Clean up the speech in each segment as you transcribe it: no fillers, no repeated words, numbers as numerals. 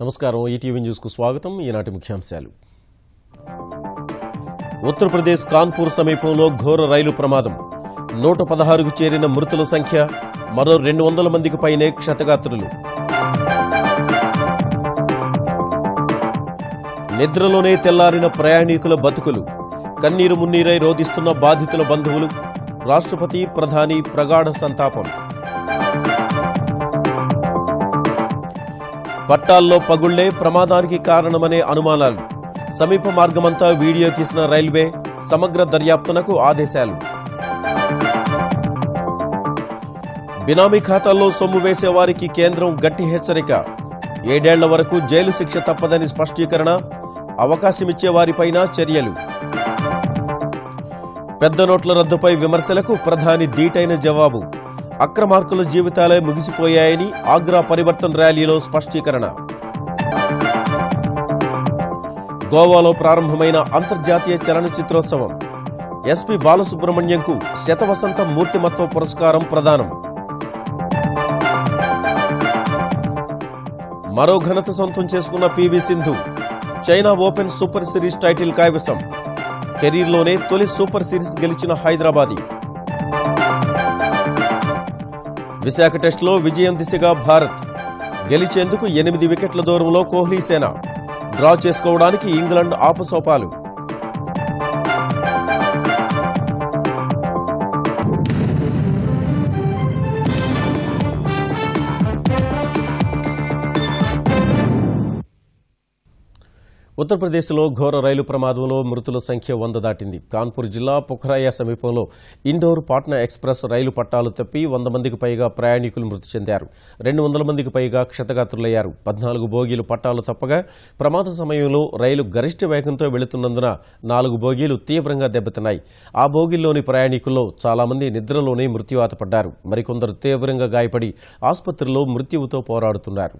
నమస్కారం ETV news కు స్వాగతం ఈనాటి ముఖ్యాంశాలు ఉత్తరప్రదేశ్ కాన్పూర్ సమీపంలో ఘోర రైలు ప్రమాదం 116కు చేరిన మృతుల సంఖ్య మరో 200 మందికి పైనే క్షతగాత్రులు నిద్రలోనే తెల్లారిన ప్రయాణికుల బతుకులు కన్నీరు మున్నీరై రోదిస్తున్న బాధితుల బంధువులు రాష్ట్రపతి ప్రధాని ప్రగాఢ సంతాపం పట్టాల్లో పగుళ్లే ప్రమాదానికి కారణమనే అనుమానాలు సమీప మార్గమంతా వీడియో తీసిన రైల్వే సమగ్ర దర్యాప్తునకు ఆదేశాలు బినామీ ఖాతాల్లో సొమ్ము వేసే వారికి కేంద్రం గట్టి హెచ్చరిక 7 ఏళ్ల వరకు జైలు శిక్ష తప్పదని స్పష్టీకరణ అవకాశమిచ్చే వారిపైన చర్యలు పెద్ద నోట్ల రద్దుపై విమర్శలకు ప్రధాని ధీటైన జవాబు అక్రమార్కుల జీవితాలే ముగిసిపోయాయని ఆగ్రా పరివర్తన్ ర్యాలీలో స్పష్టీకరణ గోవాలో ప్రారంభమైన అంతర్జాతీయ చలనచిత్రోత్సవం ఎస్పీ బాలసుబ్రహ్మణ్యంకు శతవసంత మూర్తిమత్వ పురస్కారం ప్రదానం మరో ఘనత సొంతం చేసుకున్న PV Sindhu China open super series title కైవసం కెరీర్లోనే తొలి సూపర్ సిరీస్ గెలిచిన హైదరాబాదీ విశాఖ టెస్టులో విజయం దిశగా భారత్ గెలిచేందుకు 8 వికెట్ల దూరంలో కోహ్లీ సేన డ్రా చేసుకోవడానికి ఇంగ్లాండ్ ఆపసోపాలు ఉత్తరప్రదేశ్లో ఘోర రైలు ప్రమాదంలో మృతుల సంఖ్య 100 దాటింది కాన్పూర్ జిల్లా పుఖరాయ సమీపంలో ఇండోర్ పాట్నా ఎక్స్ప్రెస్ రైలు పట్టాలు తప్పి 100 మందికి పైగా ప్రయాణికులు మృతి చెందారు 200 మందికి పైగా క్షతగాత్రులయ్యారు 14 బోగీలు పట్టాలు తప్పగా ప్రమాద సమయంలో రైలు గరిష్ట వేగంతో వెళుతున్నందున 4 బోగీలు తీవ్రంగా దెబ్బతిన్నాయి ఆ బోగీల్లోని ప్రయాణికుల్లో చాలా మంది నిద్రలోనే మృత్యువాత పడ్డారు మరికొందరు తీవ్రంగా గాయపడి ఆసుపత్రిలో మృత్యువుతో పోరాడుతున్నారు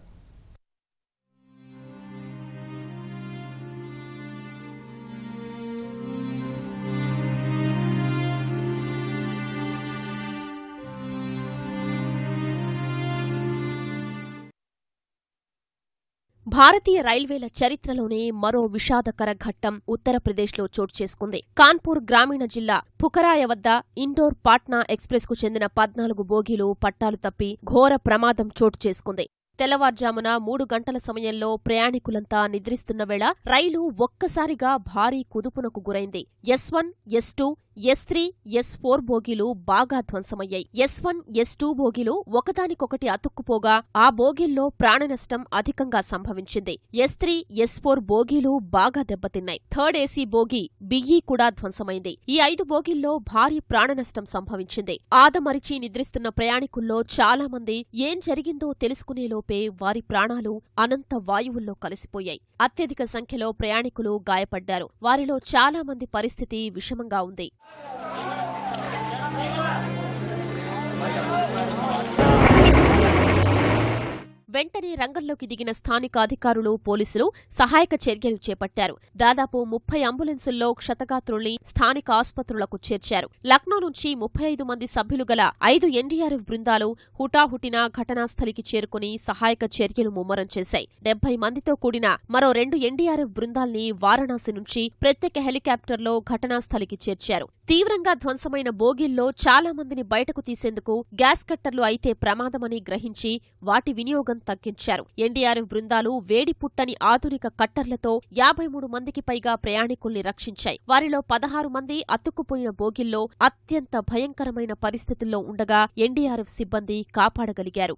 భారతీయ రైల్వేల చరిత్రలోనే మరో విషాదకర ఘట్టం ఉత్తరప్రదేశ్లో చోటు చేసుకుంది కాన్పూర్ గ్రామీణ జిల్లా పుఖరాయ వద్ద ఇండోర్ పాట్నా ఎక్స్ప్రెస్ కు చెందిన 14 బోగీలు పట్టాలు తప్పి ఘోర ప్రమాదం చోటు చేసుకుంది తెల్లవారుజామున 3 గంటల సమయంలో ప్రయాణికులంతా నిద్రిస్తున్న వేళ రైలు ఒక్కసారిగా భారీ కుదుపునకు గురైంది S1, S2, S3, S4 బోగీలు బాగా ధ్వంసమయ్యాయి S1, S2 బోగీలు ఒకదానికొకటి అతుక్కుపోగా ఆ బోగీల్లో ప్రాణనష్టం అధికంగా సంభవించింది S3, S4 బోగీలు బాగా దెబ్బతిన్నాయి థర్డ్ ఏసీ బోగీ బిఈ కూడా ధ్వంసమైంది ఈ 5 బోగీల్లో భారీ ప్రాణనష్టం సంభవించింది ఆదమరిచి నిద్రిస్తున్న ప్రయాణికుల్లో చాలా మంది ఏం జరిగిందో తెలుసుకునేలోపే వారి ప్రాణాలు అనంత వాయువుల్లో కలిసిపోయాయి అత్యధిక సంఖ్యలో ప్రయాణికులు గాయపడ్డారు వారిలో చాలా మంది పరిస్థితి విషమంగా ఉంది వెంటనే రంగంలోకి దిగిన స్థానిక అధికారులు పోలీసులు సహాయక చర్యలు చేపట్టారు దాదాపు 30 అంబులెన్సుల్లో క్షతగాత్రుల్ని స్థానిక ఆసుపత్రులకు చేర్చారు లక్నో నుంచి 35 మంది సభ్యులు గల 5 ఎన్డీఆర్ఎఫ్ బృందాలు హుటాహుటిన ఘటనాస్థలికి చేరుకుని సహాయక చర్యలు ముమ్మరం చేశాయి 70 మందితో కూడిన మరో 2 ఎన్డీఆర్ఎఫ్ బృందాల్ని వారణాసి నుంచి ప్రత్యేక హెలికాప్టర్లో ఘటనాస్థలికి చేర్చారు తీవ్రంగా ధ్వంసమైన బోగీల్లో చాలా మందిని బయటకు తీసేందుకు గ్యాస్ కట్టర్లు అయితే ప్రమాదమని గ్రహించి వాటి వినియోగం తగ్గించారు ఎన్డీఆర్ఎఫ్ బృందాలు వేడి పుట్టని ఆధునిక కట్టర్లతో 53 మందికి పైగా ప్రయాణికుల్ని రక్షించాయి వారిలో 16 మంది అతుక్కుపోయిన బోగీల్లో అత్యంత భయంకరమైన పరిస్థితుల్లో ఉండగా ఎన్డీఆర్ఎఫ్ సిబ్బంది కాపాడగలిగారు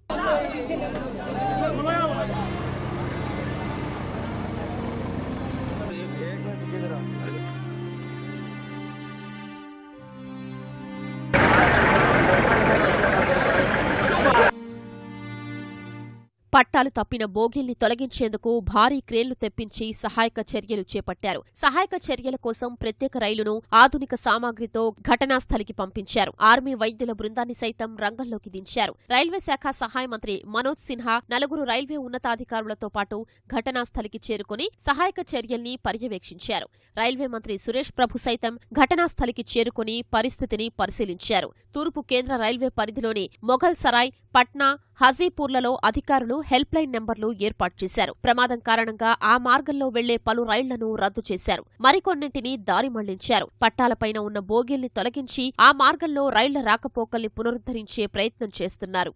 పట్టాలు తప్పిన బోగీల్ని తొలగించేందుకు భారీ క్రేన్లు తెప్పించి సహాయక చర్యలు చేపట్టారు సహాయక చర్యల కోసం ప్రత్యేక రైలును ఆధునిక సామాగ్రితో ఘటనాస్థలికి పంపించారు ఆర్మీ వైద్యుల బృందాన్ని సైతం రంగంలోకి దించారు రైల్వే శాఖ సహాయ మంత్రి మనోజ్ సిన్హా 4 రైల్వే ఉన్నతాధికారులతో పాటు ఘటనాస్థలికి చేరుకుని సహాయక చర్యల్ని పర్యవేక్షించారు రైల్వే మంత్రి సురేష్ ప్రభు సైతం ఘటనాస్థలికి చేరుకుని పరిస్థితిని పరిశీలించారు తూర్పు కేంద్ర రైల్వే పరిధిలోని మొఘల్ సరాయ్ పట్నా హాజీపూర్లలో అధికారులు హెల్ప్ లైన్ నెంబర్లు ఏర్పాటు చేశారు. ప్రమాదం కారణంగా ఆ మార్గంలో వెళ్లే పలు రైళ్లను రద్దు చేశారు. మరికొన్నింటిని దారి మళ్లించారు. పట్టాలపైన ఉన్న బోగీల్ని తొలగించి ఆ మార్గంలో రైళ్ల రాకపోకల్ని పునరుద్ధరించే ప్రయత్నం చేస్తున్నారు.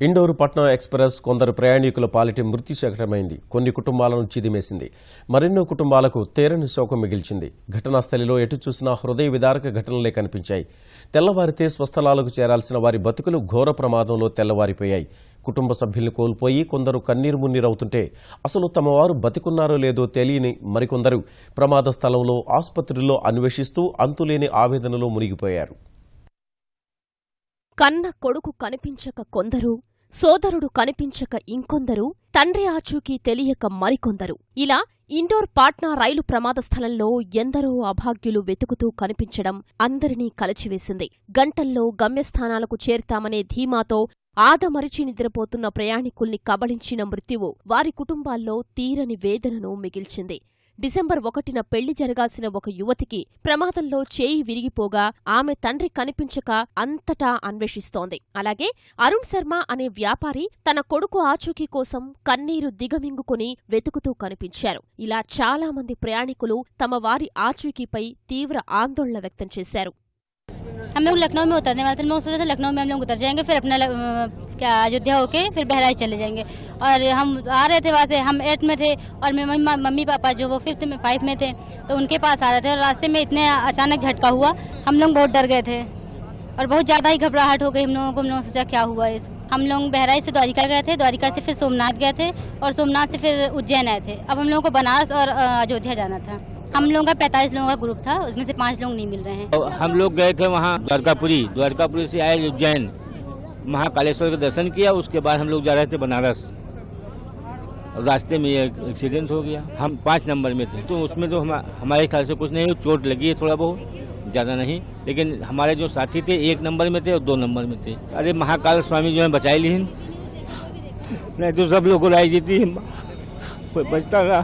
ఇండోర్ పట్నా ఎక్స్ప్రెస్ కొందరు ప్రయాణికుల పాలిటి మృత్యుశకటమైంది. కొన్ని కుటుంబాలను చిదిమేసింది. మరెన్నో కుటుంబాలకు తేరని శోకం మిగిల్చింది. ఘటనా స్థలిలో ఎటు చూసినా హృదయ విదారక ఘటనలే కనిపించాయి. తెల్లవారితే స్వస్థలాలకు చేరాల్సిన వారి బతుకులు ఘోర ప్రమాదంలో తెల్లవారిపోయాయి. కుటుంబ సభ్యుల్ని కోల్పోయి కొందరు కన్నీరు మున్నీరవుతుంటే అసలు తమ వారు బతికున్నారో లేదో తెలియని మరికొందరు ప్రమాద స్థలంలో ఆసుపత్రుల్లో అన్వేషిస్తూ అంతులేని ఆవేదనలో మునిగిపోయారు. కన్న కొడుకు కనిపించక కొందరు, సోదరుడు కనిపించక ఇంకొందరు, తండ్రి ఆచూకీ తెలియక మరికొందరు. ఇలా ఇండోర్ పాట్నా రైలు ప్రమాద స్థలంలో ఎందరో అభాగ్యులు వెతుకుతూ కనిపించడం అందరినీ కలచివేసింది. గంటల్లో గమ్యస్థానాలకు చేరుతామనే ధీమాతో ఆదమరిచి నిద్రపోతున్న ప్రయాణికుల్ని కబళించిన మృత్యువు వారి కుటుంబాల్లో తీరని వేదనను మిగిల్చింది. డిసెంబర్ 1న పెళ్లి జరగాల్సిన ఒక యువతికి ప్రమాదంలో చేయి విరిగిపోగా ఆమె తండ్రి కనిపించక అంతటా అన్వేషిస్తోంది. అలాగే అరుణ్ శర్మ అనే వ్యాపారి తన కొడుకు ఆచూకీ కోసం కన్నీరు దిగమింగుకుని వెతుకుతూ కనిపించారు. ఇలా చాలా మంది ప్రయాణికులు తమ వారి ఆచూకీపై తీవ్ర ఆందోళన వ్యక్తం చేశారు. हम लोग लखनऊ में उतरने वाले थे। मैं सोचा था लखनऊ में हम लोग उतर जाएंगे, फिर अपना क्या अयोध्या होके फिर बहराइच चले जाएंगे। और हम आ रहे थे वहाँ से, हम 8 में थे और मेरे मम्मी पापा जो वो 5 में थे, तो उनके पास आ रहे थे। और रास्ते में इतने अचानक झटका हुआ, हम लोग बहुत डर गए थे और बहुत ज़्यादा ही घबराहट हो गई हम लोगों को। हम लोग सोचा क्या हुआ इस। हम लोग बहराइच से द्वारिका गए थे, द्वारिका से फिर सोमनाथ गए थे और सोमनाथ से फिर उज्जैन आए थे। अब हम लोगों को बनारस और अयोध्या जाना था। हम लोगों का 45 लोगों का ग्रुप था, उसमें से 5 लोग नहीं मिल रहे हैं। हम लोग गए थे वहाँ द्वारकापुरी से आए उज्जैन, महाकालेश्वर का दर्शन किया। उसके बाद हम लोग जा रहे थे बनारस, रास्ते में एक एक्सीडेंट हो गया। हम 5 नंबर में थे, तो उसमें तो हमारे ख्याल से कुछ नहीं, चोट लगी है थोड़ा बहुत, ज़्यादा नहीं। लेकिन हमारे जो साथी थे 1 नंबर में थे और 2 नंबर में थे। अरे महाकाल स्वामी जो है बचाई ली, नहीं तो सब लोग को लाई जीती, कोई बचता रहा।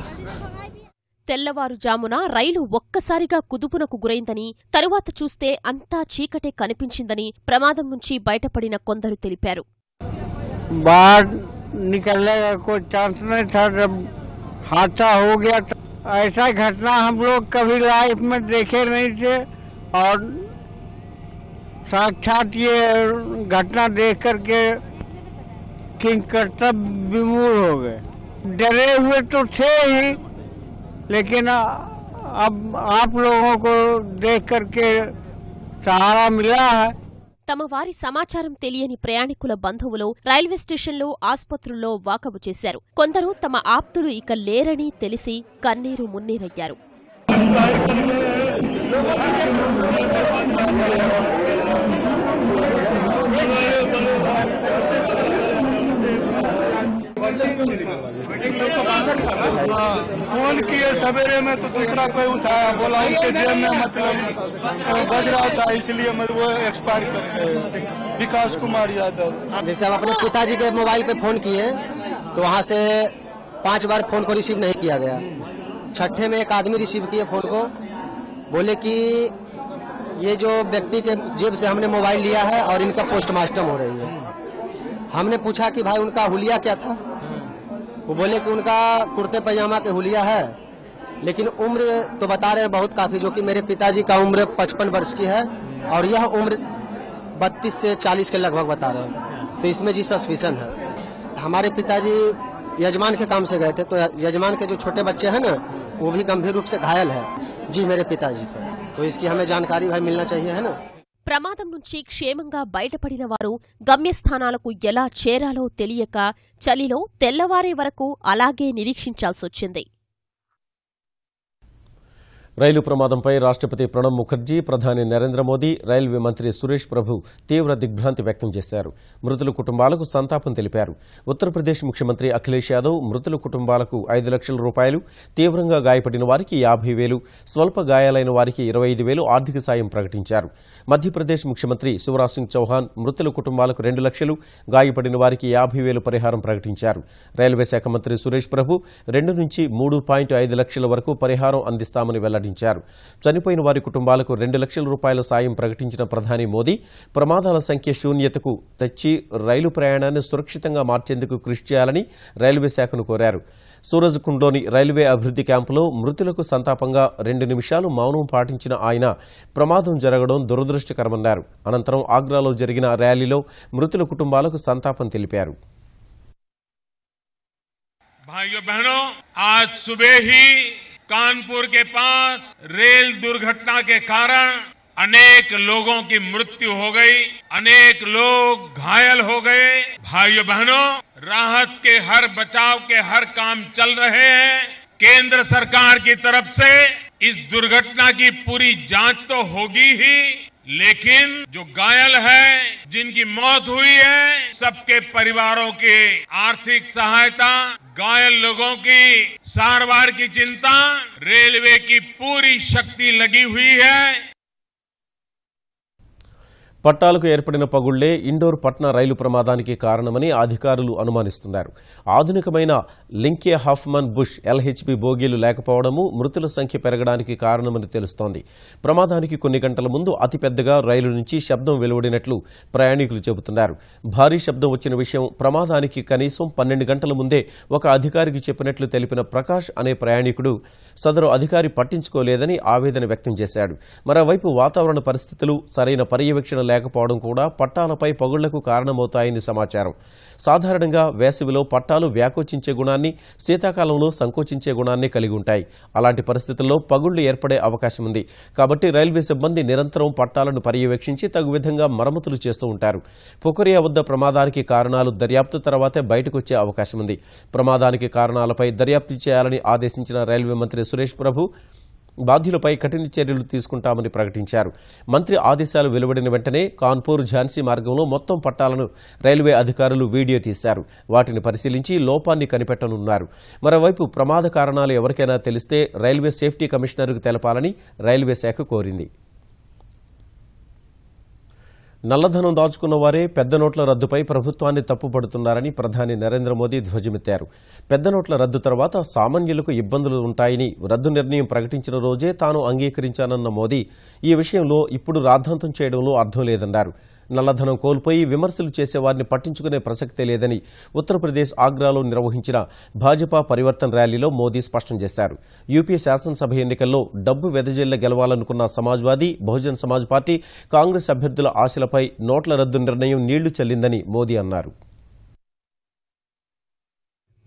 తెల్లవారుజామున రైలు ఒక్కసారిగా కుదుపునకు గురైందని, తరువాత చూస్తే అంతా చీకటే కనిపించిందని ప్రమాదం నుంచి బయటపడిన కొందరు తెలిపారు. बाहर निकलने का कोई चांस नहीं था जब हादसा हो गया। ऐसा घटना हम लोग कभी लाइफ में देखे नहीं थे और साक्षात ये घटना देख करके किंग कर्तव्य विमूढ़ हो गए। डरे हुए तो थे ही, लेकिन अब आप लोगों को देख करके सहारा मिला है। తమ వారి సమాచారం తెలియని ప్రయాణికుల బంధువులు రైల్వే స్టేషన్లో, ఆసుపత్రుల్లో వాకబు చేశారు. కొందరు తమ ఆప్తులు ఇక లేరని తెలిసి కన్నీరు మున్నీరయ్యారు. फोन किए सवेरे में तो दूसरा कोई उठाया, बोला उनके जेब में मतलब बज रहा था, इसलिए वो एक्सपायर कर गए। विकास कुमार यादव। जैसे हम अपने पिताजी के मोबाइल पे फोन किए तो वहाँ से 5 बार फोन को रिसीव नहीं किया गया। छठे में एक आदमी रिसीव किए फोन को, बोले कि ये जो व्यक्ति के जेब से हमने मोबाइल लिया है और इनका पोस्टमार्टम हो रही है। हमने पूछा कि भाई उनका हुलिया क्या था, वो बोले कि उनका कुर्ते पैजामा के हुलिया है, लेकिन उम्र तो बता रहे हैं बहुत काफी, जो कि मेरे पिताजी का उम्र 55 वर्ष की है और यह उम्र 32 से 40 के लगभग बता रहे हैं। तो इसमें जी सस्पिशन है। हमारे पिताजी यजमान के काम से गए थे, तो यजमान के जो छोटे बच्चे हैं ना, वो भी गंभीर रूप से घायल है जी मेरे पिताजी को। तो इसकी हमें जानकारी भाई मिलना चाहिए, है ना। ప్రమాదం నుంచి క్షేమంగా బయటపడిన వారు గమ్యస్థానాలకు ఎలా చేరాలో తెలియక చలిలో తెల్లవారే వరకు అలాగే నిరీక్షించాల్సొచ్చింది. రైలు ప్రమాదంపై రాష్ట్రపతి ప్రణబ్ ముఖర్జీ, ప్రధాని నరేంద్ర మోదీ, రైల్వే మంత్రి సురేష్ ప్రభు తీవ్ర దిగ్భ్రాంతి వ్యక్తం చేశారు. మృతుల కుటుంబాలకు సంతాపం తెలిపారు. ఉత్తరప్రదేశ్ ముఖ్యమంత్రి అఖిలేష్ యాదవ్ మృతుల కుటుంబాలకు 5 లక్షల రూపాయలు, తీవ్రంగా గాయపడిన వారికి 50,000, స్వల్ప గాయాలైన వారికి 25,000 ఆర్థిక సాయం ప్రకటించారు. మధ్యప్రదేశ్ ముఖ్యమంత్రి శివరాజ్ సింగ్ చౌహాన్ మృతుల కుటుంబాలకు 2 లక్షలు, గాయపడిన వారికి 50,000 పరిహారం ప్రకటించారు. రైల్వే శాఖ మంత్రి సురేష్ ప్రభు 2 నుంచి 3.5 లక్షల వరకు పరిహారం అందిస్తామని వెల్లడించారు. చనిపోయిన వారి కుటుంబాలకు 2 లక్షల రూపాయల సాయం ప్రకటించిన ప్రధాని మోదీ ప్రమాదాల సంఖ్య శూన్యతకు తెచ్చి రైలు ప్రయాణాన్ని సురక్షితంగా మార్చేందుకు కృషి చేయాలని రైల్వే శాఖను కోరారు. సూరజ్కుండ్లోని రైల్వే అభివృద్ధి క్యాంపులో మృతులకు సంతాపంగా 2 నిమిషాలు మౌనం పాటించిన ఆయన ప్రమాదం జరగడం దురదృష్టకరమన్నారు. అనంతరం ఆగ్రాలో జరిగిన ర్యాలీలో మృతుల కుటుంబాలకు సంతాపం తెలిపారు. भाइयों बहनों, आज सुबह ही कानपुर के पास रेल दुर्घटना के कारण अनेक लोगों की मृत्यु हो गई, अनेक लोग घायल हो गए। भाइयों बहनों, राहत के हर बचाव के हर काम चल रहे हैं। केंद्र सरकार की तरफ से इस दुर्घटना की पूरी जांच तो होगी ही, लेकिन जो घायल है, जिनकी मौत हुई है, सबके परिवारों की आर्थिक सहायता, घायल लोगों की सारवार की चिंता रेलवे की पूरी शक्ति लगी हुई है। పట్టాలకు ఏర్పడిన పగుళ్లే ఇండోర్ పట్నా రైలు ప్రమాదానికి కారణమని అధికారులు అనుమానిస్తున్నారు. ఆధునికమైన లింకే హాఫ్మన్ బుష్ ఎల్హెచ్బి బోగీలు లేకపోవడము మృతుల సంఖ్య పెరగడానికి కారణమని తెలుస్తోంది. ప్రమాదానికి కొన్ని గంటల ముందు అతిపెద్దగా రైలు నుంచి శబ్దం వెలువడినట్లు ప్రయాణికులు చెబుతున్నారు. భారీ శబ్దం వచ్చిన విషయం ప్రమాదానికి కనీసం 12 గంటల ముందే ఒక అధికారికి చెప్పినట్లు తెలిపిన ప్రకాష్ అనే ప్రయాణికుడు సదరు అధికారి పట్టించుకోలేదని ఆవేదన వ్యక్తం చేశాడు. మరోవైపు వాతావరణ పరిస్థితులు, సరైన పర్యవేక్షణ లేకపోవడం కూడా పట్టాలపై పగుళ్లకు కారణమవుతాయని సమాచారం. సాధారణంగా వేసవిలో పట్టాలు వ్యాకోచించే గుణాన్ని, శీతాకాలంలో సంకోచించే గుణాన్ని కలిగి ఉంటాయి. అలాంటి పరిస్థితుల్లో పగుళ్లు ఏర్పడే అవకాశం ఉంది. కాబట్టి రైల్వే సిబ్బంది నిరంతరం పట్టాలను పర్యవేక్షించి తగు విధంగా మరమ్మతులు చేస్తూ ఉంటారు. పొఖరియా వద్ద ప్రమాదానికి కారణాలు దర్యాప్తు తర్వాతే బయటకొచ్చే అవకాశం ఉంది. ప్రమాదానికి కారణాలపై దర్యాప్తు చేయాలని ఆదేశించిన రైల్వే మంత్రి సురేష్ ప్రభు బాధ్యులపై కఠిన చర్యలు తీసుకుంటామని ప్రకటించారు. మంత్రి ఆదేశాలు వెలువడిన వెంటనే కాన్పూర్ ఝాన్సీ మార్గంలో మొత్తం పట్టాలను రైల్వే అధికారులు వీడియో తీశారు. వాటిని పరిశీలించి లోపాన్ని కనిపెట్టనున్నారు. మరోవైపు ప్రమాద కారణాలు ఎవరికైనా తెలిస్తే రైల్వే సేఫ్టీ కమిషనర్కు తెలపాలని రైల్వే శాఖ కోరింది. నల్లధనం దాచుకున్న వారే పెద్ద నోట్ల రద్దుపై ప్రభుత్వాన్ని తప్పుపడుతున్నారని ప్రధాని నరేంద్ర మోదీ ధ్వజమెత్తారు. పెద్ద నోట్ల రద్దు తర్వాత సామాన్యులకు ఇబ్బందులు ఉంటాయని రద్దు నిర్ణయం ప్రకటించిన రోజే తాను అంగీకరించానన్న మోదీ ఈ విషయంలో ఇప్పుడు రాద్ధాంతం చేయడంలో అర్థం లేదన్నారు. నల్లధనం కోల్పోయి విమర్శలు చేసేవారిని పట్టించుకునే ప్రసక్తే లేదని ఉత్తరప్రదేశ్ ఆగ్రాలో నిర్వహించిన భాజపా పరివర్తన్ ర్యాలీలో మోదీ స్పష్టం చేశారు. యూపీ శాసనసభ ఎన్నికల్లో డబ్బు వెదజల్లి గెలవాలనుకున్న సమాజ్వాదీ, బహుజన్ సమాజ్ పార్టీ, కాంగ్రెస్ అభ్యర్థుల ఆశలపై నోట్ల రద్దు నిర్ణయం నీళ్లు చల్లిందని మోదీ అన్నారు.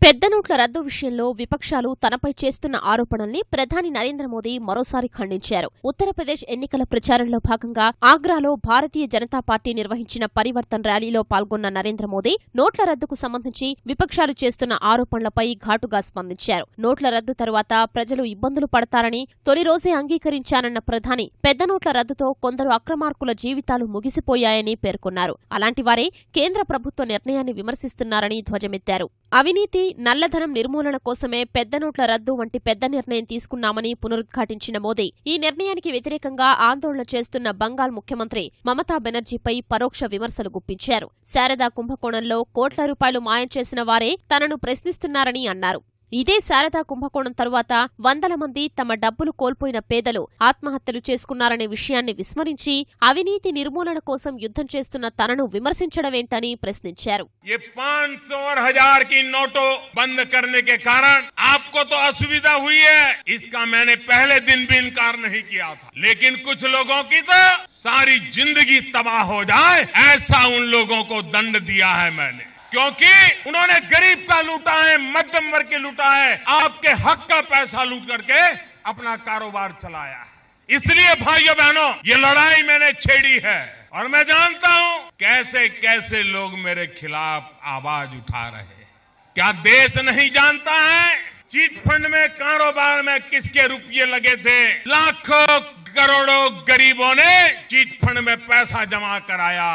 పెద్ద నోట్ల రద్దు విషయంలో విపక్షాలు తనపై చేస్తున్న ఆరోపణల్ని ప్రధాని నరేంద్ర మోదీ మరోసారి ఖండించారు. ఉత్తరప్రదేశ్ ఎన్నికల ప్రచారంలో భాగంగా ఆగ్రాలో భారతీయ జనతా పార్టీ నిర్వహించిన పరివర్తన్ ర్యాలీలో పాల్గొన్న నరేంద్ర మోదీ నోట్ల రద్దుకు సంబంధించి విపక్షాలు చేస్తున్న ఆరోపణలపై ఘాటుగా స్పందించారు. నోట్ల రద్దు తరువాత ప్రజలు ఇబ్బందులు పడతారని తొలి రోజే అంగీకరించానన్న ప్రధాని పెద్ద నోట్ల రద్దుతో కొందరు అక్రమార్కుల జీవితాలు ముగిసిపోయాయని పేర్కొన్నారు. అలాంటి వారే కేంద్ర ప్రభుత్వ నిర్ణయాన్ని విమర్శిస్తున్నారని ధ్వజమెత్తారు. అవినీతి, నల్లధనం నిర్మూలన కోసమే పెద్ద నోట్ల రద్దు వంటి పెద్ద నిర్ణయం తీసుకున్నామని పునరుద్ఘాటించిన మోదీ ఈ నిర్ణయానికి వ్యతిరేకంగా ఆందోళన చేస్తున్న బంగాల్ ముఖ్యమంత్రి మమతా బెనర్జీపై పరోక్ష విమర్శలు గుప్పించారు. శారదా కుంభకోణంలో కోట్ల రూపాయలు మాయం చేసిన వారే తనను ప్రశ్నిస్తున్నారని అన్నారు. ఇదే శారదా కుంభకోణం తరువాత వందల మంది తమ డబ్బులు కోల్పోయిన పేదలు ఆత్మహత్యలు చేసుకున్నారనే విషయాన్ని విస్మరించి అవినీతి నిర్మూలన కోసం యుద్ధం చేస్తున్న తనను విమర్శించడమేంటని ప్రశ్నించారు. ये 500 और 1000 की नोटों बंद करने के कारण आपको तो असुविधा हुई है, इसका मैंने पहले दिन भी इनकार नहीं किया था, लेकिन कुछ लोगों की तो सारी जिंदगी तबाह हो जाए ऐसा उन लोगों को दंड दिया है मैंने, क्योंकि उन्होंने गरीब का लूटा है, मध्यम वर्ग के लूटा है, आपके हक का पैसा लूट करके अपना कारोबार चलाया है। इसलिए भाइयों बहनों, ये लड़ाई मैंने छेड़ी है और मैं जानता हूं कैसे कैसे लोग मेरे खिलाफ आवाज उठा रहे हैं। क्या देश नहीं जानता है चीट फंड में कारोबार में किसके रुपये लगे थे? लाखों करोड़ों गरीबों ने चीट फंड में पैसा जमा कराया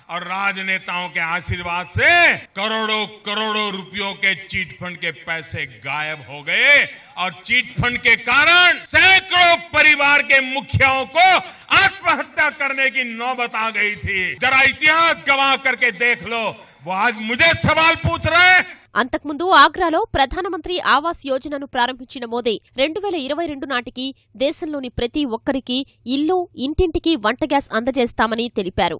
और राजनेताओं के आशीर्वाद से करोड़ों करोड़ों रुपयों के चीट फंड के पैसे गायब हो गए और चीट फंड के कारण सैकड़ों परिवार के मुखियाओं को आत्महत्या करने की नौबत आ गई थी। जरा इतिहास गवाह करके देख लो। वो आज मुझे सवाल पूछ रहे हैं। అంతకుముందు ఆగ్రాలో ప్రధానమంత్రి ఆవాస్ యోజనను ప్రారంభించిన మోదీ 2022 నాటికి దేశంలోని ప్రతి ఒక్కరికి ఇల్లు, ఇంటింటికి వంట గ్యాస్ అందజేస్తామని తెలిపారు.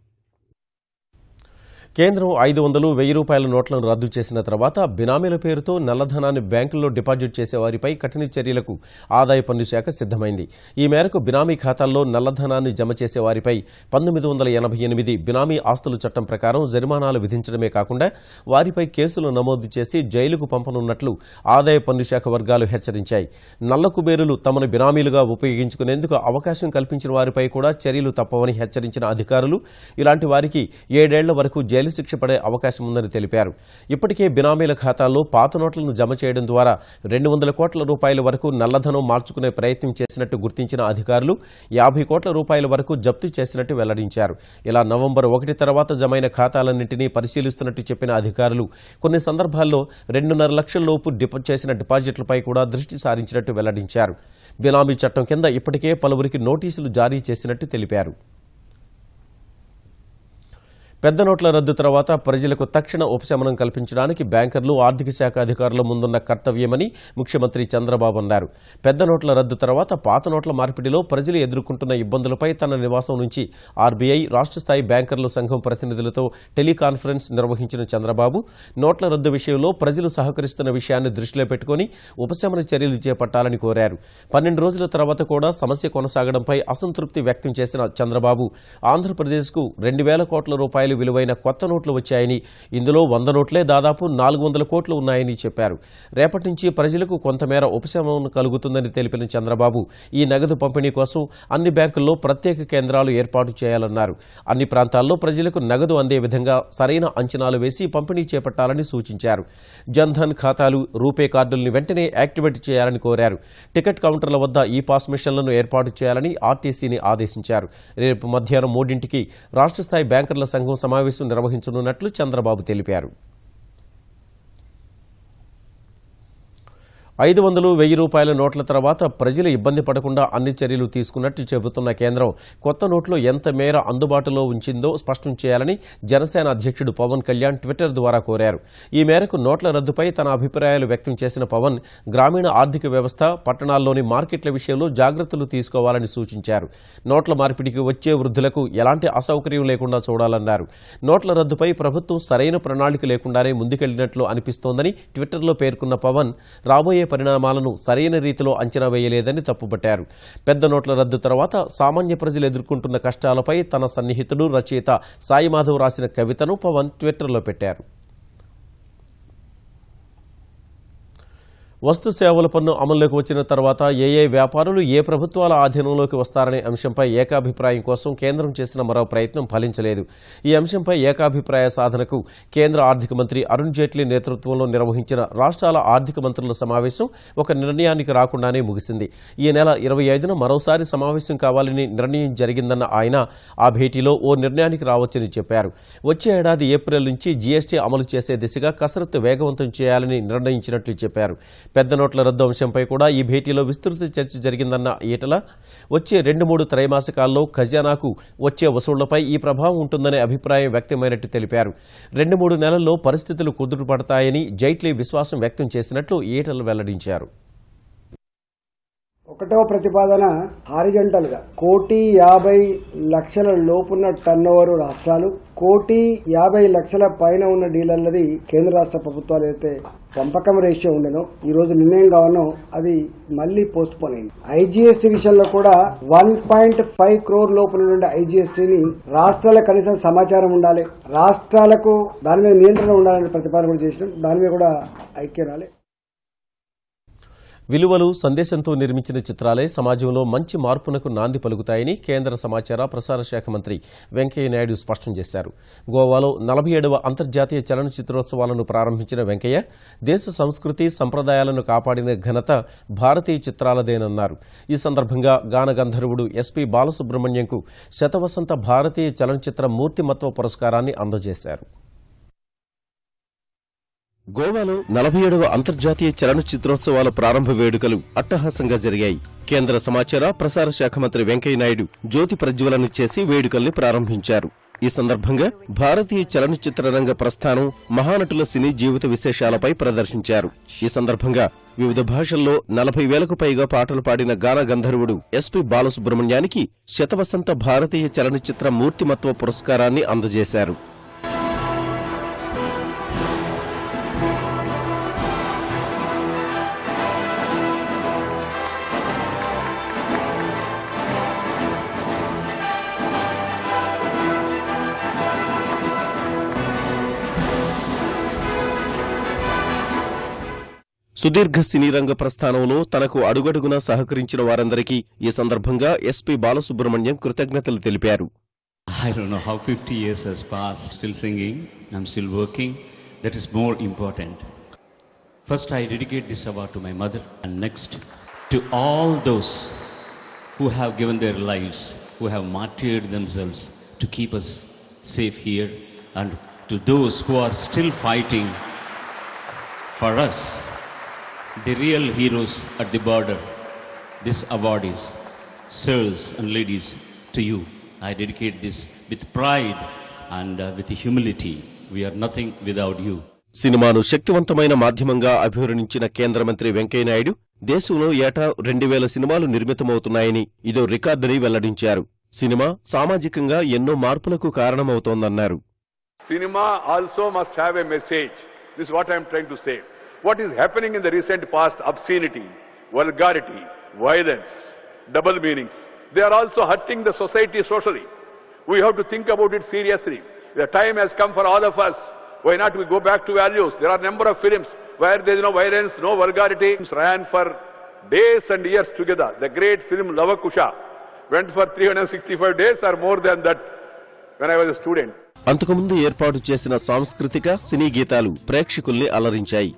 కేంద్రం 500, 1000 రూపాయల నోట్లను రద్దు చేసిన తర్వాత బినామీల పేరుతో నల్లధనాన్ని బ్యాంకుల్లో డిపాజిట్ చేసేవారిపై కఠిన చర్యలకు ఆదాయ పన్ను శాఖ సిద్దమైంది. ఈ మేరకు బినామీ ఖాతాల్లో నల్లధనాన్ని జమ చేసేవారిపై 1988 బినామీ ఆస్తుల చట్టం ప్రకారం జరిమానాలు విధించడమే కాకుండా వారిపై కేసులు నమోదు చేసి జైలుకు పంపనున్నట్లు ఆదాయ పన్ను శాఖ వర్గాలు హెచ్చరించాయి. నల్ల కుబేరులు తమను బినామీలుగా ఉపయోగించుకునేందుకు అవకాశం కల్పించిన వారిపై కూడా చర్యలు తప్పవని హెచ్చరించిన అధికారులు ఇలాంటి వారికి 7 ఏళ్ల వరకు జైలు శిక్ష పడే అవకాశం ఉందని తెలిపారు. ఇప్పటికే బినామీల ఖాతాల్లో పాత నోట్లను జమ చేయడం ద్వారా 200 కోట్ల రూపాయల వరకు నల్లధనం మార్చుకునే ప్రయత్నం చేసినట్టు గుర్తించిన అధికారులు 50 కోట్ల రూపాయల వరకు జప్తు చేసినట్టు వెల్లడించారు. ఇలా నవంబర్ 1 తర్వాత జమైన ఖాతాలన్నింటినీ పరిశీలిస్తున్నట్టు చెప్పిన అధికారులు కొన్ని సందర్భాల్లో 2.5 లక్షల లోపు చేసిన డిపాజిట్లపై కూడా దృష్టి సారించినట్టు వెల్లడించారు. బినామీ చట్టం కింద ఇప్పటికే పలువురికి నోటీసులు జారీ చేసినట్టు తెలిపారు. పెద్ద నోట్ల రద్దు తర్వాత ప్రజలకు తక్షణ ఉపశమనం కల్పించడానికి బ్యాంకర్లు, ఆర్థిక శాఖ అధికారుల ముందున్న కర్తవ్యమని ముఖ్యమంత్రి చంద్రబాబు అన్నారు. పెద్ద నోట్ల రద్దు తర్వాత పాత నోట్ల మార్పిడిలో ప్రజలు ఎదుర్కొంటున్న ఇబ్బందులపై తన నివాసం నుంచి ఆర్బీఐ రాష్ట్ర స్థాయి బ్యాంకర్ల సంఘం ప్రతినిధులతో టెలికాన్ఫరెన్స్ నిర్వహించిన చంద్రబాబు నోట్ల రద్దు విషయంలో ప్రజలు సహకరిస్తున్న విషయాన్ని దృష్టిలో పెట్టుకుని ఉపశమన చర్యలు చేపట్టాలని కోరారు. 12 రోజుల తర్వాత కూడా సమస్య కొనసాగడంపై అసంతృప్తి వ్యక్తం చేసిన చంద్రబాబు ఆంధ్రప్రదేశ్కు 2,000 కోట్ల రూపాయలు విలువైన కొత్త నోట్లు వచ్చాయని, ఇందులో 100 నోట్లే దాదాపు 400 కోట్లు ఉన్నాయని చెప్పారు. రేపటి నుంచి ప్రజలకు కొంతమేర ఉపశమనం కలుగుతుందని తెలిపిన చంద్రబాబు ఈ నగదు పంపిణీ కోసం అన్ని బ్యాంకుల్లో ప్రత్యేక కేంద్రాలు ఏర్పాటు చేయాలన్నారు. అన్ని ప్రాంతాల్లో ప్రజలకు నగదు అందే విధంగా సరైన అంచనాలు వేసి పంపిణీ చేపట్టాలని సూచించారు. జన్ధన్ ఖాతాలు, రూపే కార్డుల్ని వెంటనే యాక్టివేట్ చేయాలని కోరారు. టికెట్ కౌంటర్ల వద్ద ఈ పాస్ మిషన్లను ఏర్పాటు చేయాలని ఆర్టీసీని ఆదేశించారు. రేపు మధ్యాహ్నం 3ంటికి రాష్ట్ర స్థాయి బ్యాంకర్ల సంఘం సమావేశం నిర్వహించనున్నట్లు చంద్రబాబు తెలిపారు. 500, 1000 రూపాయల నోట్ల తర్వాత ప్రజలు ఇబ్బంది పడకుండా అన్ని చర్యలు తీసుకున్నట్టు చెబుతున్న కేంద్రం కొత్త నోట్లు ఎంత మేర అందుబాటులో ఉంచిందో స్పష్టం చేయాలని జనసేన అధ్యక్షుడు పవన్ కళ్యాణ్ ట్విట్టర్ ద్వారా కోరారు. ఈ మేరకు నోట్ల రద్దుపై తన అభిప్రాయాలు వ్యక్తం చేసిన పవన్ గ్రామీణ ఆర్థిక వ్యవస్థ, పట్టణాల్లోని మార్కెట్ల విషయంలో జాగ్రత్తలు తీసుకోవాలని సూచించారు. నోట్ల మార్పిడికి వచ్చే వృద్ధులకు ఎలాంటి అసౌకర్యం లేకుండా చూడాలన్నారు. నోట్ల రద్దుపై ప్రభుత్వం సరైన ప్రణాళిక లేకుండానే ముందుకెళ్లినట్లు అనిపిస్తోందని ట్విట్టర్లో పేర్కొన్న పవన్ రాబోయే పరిణామాలను సరైన రీతిలో అంచనా వేయలేదని తప్పుపట్టారు. పెద్ద నోట్ల రద్దు తర్వాత సామాన్య ప్రజలు ఎదుర్కొంటున్న కష్టాలపై తన సన్నిహితుడు, రచయిత సాయి మాధవ్ రాసిన కవితను పవన్ ట్విట్టర్లో పెట్టారు. వస్తు సేవల పన్ను అమల్లోకి వచ్చిన తర్వాత ఏ వ్యాపారులు ఏ ప్రభుత్వాల ఆధీనంలోకి వస్తారనే అంశంపై ఏకాభిప్రాయం కోసం కేంద్రం చేసిన మరో ప్రయత్నం ఫలించలేదు. ఈ అంశంపై ఏకాభిప్రాయ సాధనకు కేంద్ర ఆర్థిక మంత్రి అరుణ్ జైట్లీ నేతృత్వంలో నిర్వహించిన రాష్ట్రాల ఆర్థిక మంత్రుల సమావేశం ఒక నిర్ణయానికి రాకుండానే ముగిసింది. ఈ నెల 25న మరోసారి సమావేశం కావాలని నిర్ణయం జరిగిందన్న ఆయన ఆ భేటీలో ఓ నిర్ణయానికి రావచ్చని చెప్పారు. వచ్చే ఏడాది ఏప్రిల్ నుంచి జీఎస్టీ అమలు చేసే దిశగా కసరత్తు వేగవంతం చేయాలని నిర్ణయించినట్లు చెప్పారు. పెద్ద నోట్ల రద్దు అంశంపై కూడా ఈ భేటీలో విస్తృత చర్చ జరిగిందన్న ఈటల వచ్చే 2-3 త్రైమాసికాల్లో ఖజానాకు వచ్చే వసూళ్లపై ఈ ప్రభావం ఉంటుందనే అభిప్రాయం వ్యక్తమైనట్టు తెలిపారు. 2-3 నెలల్లో పరిస్థితులు కుదుటపడతాయని జైట్లీ విశ్వాసం వ్యక్తం చేసినట్లు ఈటల వెల్లడించారు. ఒకటో ప్రతిపాదన హారిజంటల్ గా 1,50,00,000 లోపున్న టర్నోవర్ రాష్ట్రాలు, 1,50,00,000 పైన ఉన్న డీలర్లది కేంద్ర రాష్ట్ర ప్రభుత్వాలు అయితే పంపకం రేషియో ఉండను ఈ రోజు నిర్ణయం కావనో అది మళ్లీ పోస్ట్ పోన్ అయింది. ఐజీఎస్టీ విషయంలో కూడా 1.5 crore లోపల నుండి ఐజీఎస్టీని రాష్ట్రాల కనీసం సమాచారం ఉండాలి, రాష్ట్రాలకు దాని మీద నియంత్రణ ఉండాలని ప్రతిపాదన కూడా చేసినాం. దాని మీద కూడా ఐక్యం రాలే. విలువలు సందేశంతో నిర్మించిన చిత్రాలే సమాజంలో మంచి మార్పునకు నాంది పలుకుతాయని కేంద్ర సమాచార ప్రసార శాఖ మంత్రి వెంకయ్య నాయుడు స్పష్టం చేశారు. గోవాలో 47వ అంతర్జాతీయ చలనచిత్రోత్సవాలను ప్రారంభించిన వెంకయ్య దేశ సంస్కృతి సంప్రదాయాలను కాపాడిన ఘనత భారతీయ చిత్రాలదేనన్నారు. ఈ సందర్భంగా గాన గంధర్వుడు ఎస్పీ బాలసుబ్రహ్మణ్యంకు శతవసంత భారతీయ చలనచిత్ర మూర్తిమత్వ పురస్కారాన్ని అందజేశారు. గోవాలో 47వ అంతర్జాతీయ చలనచిత్రోత్సవాల ప్రారంభ వేడుకలు అట్టహాసంగా జరిగాయి. కేంద్ర సమాచార ప్రసార శాఖ మంత్రి వెంకయ్య నాయుడు జ్యోతి ప్రజ్వలన చేసి వేడుకల్ని ప్రారంభించారు. ఈ సందర్భంగా భారతీయ చలనచిత్ర రంగ ప్రస్థానం, మహానటుల సినీ జీవిత విశేషాలపై ప్రదర్శించారు. ఈ సందర్భంగా వివిధ భాషల్లో 40,000కు పైగా పాటలు పాడిన గాన గంధర్వుడు ఎస్పీ బాలసుబ్రహ్మణ్యానికి శతవసంత భారతీయ చలనచిత్ర మూర్తిమత్వ పురస్కారాన్ని అందజేశారు. సుదీర్ఘ సినీ రంగ ప్రస్థానంలో తనకు అడుగడుగునా సహకరించిన వారందరికీ ఈ సందర్భంగా ఎస్పీ బాలసుబ్రహ్మణ్యం కృతజ్ఞతలు తెలిపారు. I don't know how 50 years has passed, still singing, I'm still working. That is more important. First, I dedicate this award to my mother, and next to all those who have given their lives, who have martyred themselves to keep us safe here, and to those who are still fighting for us, the real heroes at the border. This award is, sirs and ladies, to you. I dedicate this with pride and with humility. We are nothing without you. సినిమాను శక్తివంతమైన మాధ్యమంగా అభివర్ణించిన కేంద్ర మంత్రి వెంకయ్య నాయుడు దేశంలో ఏటా 2,000 సినిమాలు నిర్మితమవుతున్నాయని ఇదో రికార్డని వెల్లడించారు. సినిమా సామాజికంగా ఎన్నో మార్పులకు కారణమవుతోందన్నారు. Cinema also must have a message. This is what I am trying to say. What is happening in the recent past, obscenity, vulgarity, violence, double meanings, they are also hurting the society socially. We have to think about it seriously. The time has come for all of us. Why not we go back to values? There are a number of films where there is no violence, no vulgarity. Ran for days and years together. The great film Lavakusha went for 365 days or more than that when I was a student. అంతకుముందు ఏర్పాటు చేసిన సాంస్కృతిక సినీ గీతాలు ప్రేక్షకుల్ని అలరించాయి.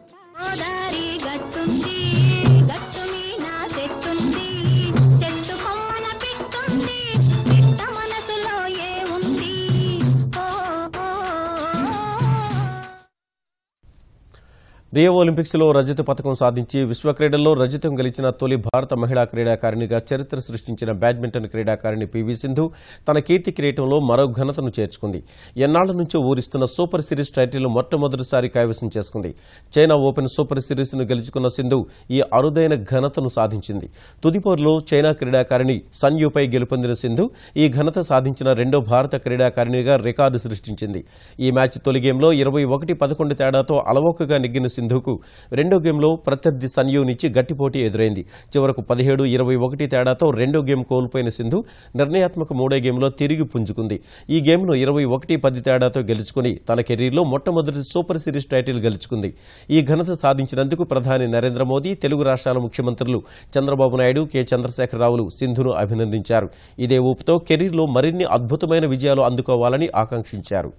Rio ఒలింపిక్స్లో రజత పతకం సాధించి విశ్వ క్రీడల్లో రజతం గెలిచిన తొలి భారత మహిళా క్రీడాకారిణిగా చరిత్ర సృష్టించిన బ్యాడ్మింటన్ క్రీడాకారిణి పీవీ సింధు తన కీర్తి కిరీటంలో మరో ఘనతను చేర్చుకుంది. ఎన్నాళ్ల నుంచో ఊరిస్తున్న సూపర్ సిరీస్ టైటిల్ను మొట్టమొదటిసారి కైవసం చేసుకుంది. చైనా ఓపెన్ సూపర్ సిరీస్ను గెలుచుకున్న సింధు ఈ అరుదైన ఘనతను సాధించింది. తుదిపోరులో చైనా క్రీడాకారిణి సన్యూపై గెలుపొందిన సింధు ఈ ఘనత సాధించిన రెండో భారత క్రీడాకారిణిగా రికార్డు సృష్టించింది. ఈ మ్యాచ్ తొలి గేమ్లో 21-11 తేడాతో అలవోకగా నెగ్గిన సింధుకు రెండో గేమ్లో ప్రత్యర్థి సన్యూ నుంచి గట్టిపోటీ ఎదురైంది. చివరకు 17-21 తేడాతో రెండో గేమ్ కోల్పోయిన సింధు నిర్ణయాత్మక మూడో గేమ్లో తిరిగి పుంజుకుంది. ఈ గేమ్ను 21-10 తేడాతో గెలుచుకుని తన కెరీర్లో మొట్టమొదటి సూపర్ సిరీస్ టైటిల్ గెలుచుకుంది. ఈ ఘనత సాధించినందుకు ప్రధాని నరేంద్ర మోదీ, తెలుగు రాష్ట్రాల ముఖ్యమంత్రులు చంద్రబాబు నాయుడు, కె చంద్రశేఖరరావులు సింధును అభినందించారు. ఇదే ఊపుతో కెరీర్లో మరిన్ని అద్భుతమైన విజయాలు అందుకోవాలని ఆకాంక్షించారు.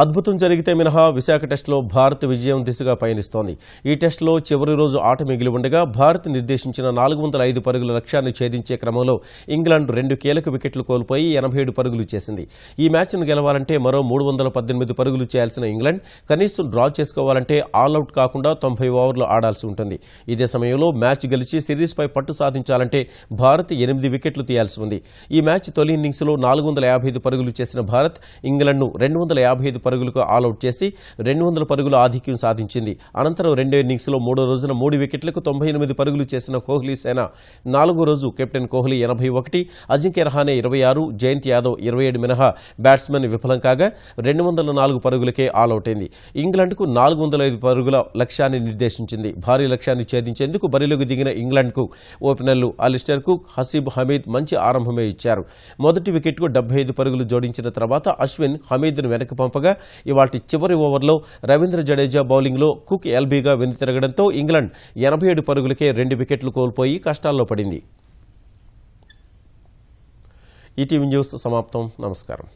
అద్భుతం జరిగితే మినహా విశాఖ టెస్టులో భారత్ విజయం దిశగా పయనిస్తోంది. ఈ టెస్టులో చివరి రోజు ఆట మిగిలి ఉండగా భారత్ నిర్దేశించిన 405 పరుగుల లక్ష్యాన్ని ఛేదించే క్రమంలో ఇంగ్లాండ్ 2 కీలక వికెట్లు కోల్పోయి 87 పరుగులు చేసింది. ఈ మ్యాచ్ను గెలవాలంటే మరో 318 పరుగులు చేయాల్సిన ఇంగ్లాండ్ కనీసం డ్రా చేసుకోవాలంటే ఆల్అవుట్ కాకుండా 90 ఓవర్లు ఆడాల్సి ఉంటుంది. ఇదే సమయంలో మ్యాచ్ గెలిచి సిరీస్పై పట్టు సాధించాలంటే భారత్ 8 వికెట్లు తీయాల్సి ఉంది. ఈ మ్యాచ్ తొలి ఇన్నింగ్స్లో 455 పరుగులు చేసిన భారత్ ఇంగ్లాండ్ను 255 పరుగులకు ఆల్అవుట్ చేసి 200 పరుగుల ఆధిక్యం సాధించింది. అనంతరం రెండో ఇన్నింగ్స్లో మూడో రోజున 3 వికెట్లకు 98 పరుగులు చేసిన కోహ్లీ సేన నాలుగో రోజు కెప్టెన్ కోహ్లీ 81, అజింక్య రహానే 26, జయంత్ యాదవ్ 27 మినహా బ్యాట్స్మెన్ విఫలం కాగా 204 పరుగులకే ఆల్అవుట్ అయింది. ఇంగ్లాండ్కు 405 పరుగుల లక్ష్యాన్ని నిర్దేశించింది. భారీ లక్ష్యాన్ని ఛేదించేందుకు బరిలోకి దిగిన ఇంగ్లాండ్కు ఓపెనర్లు అలిస్టర్ కుక్, హసీబ్ హమీద్ మంచి ఆరంభమే ఇచ్చారు. మొదటి వికెట్కు 75 పరుగులు జోడించిన తర్వాత అశ్విన్ హమీద్ను వెనక్కి పంపగా ఇవాల్టి చివరి ఓవర్లో రవీంద్ర జడేజా బౌలింగ్లో కుక్ ఎల్బీగా వెనుతిరగడంతో ఇంగ్లాండ్ 87 పరుగులకే 2 వికెట్లు కోల్పోయి కష్టాల్లో పడింది. ఈటీవీ న్యూస్ సమాప్తం. నమస్కారం.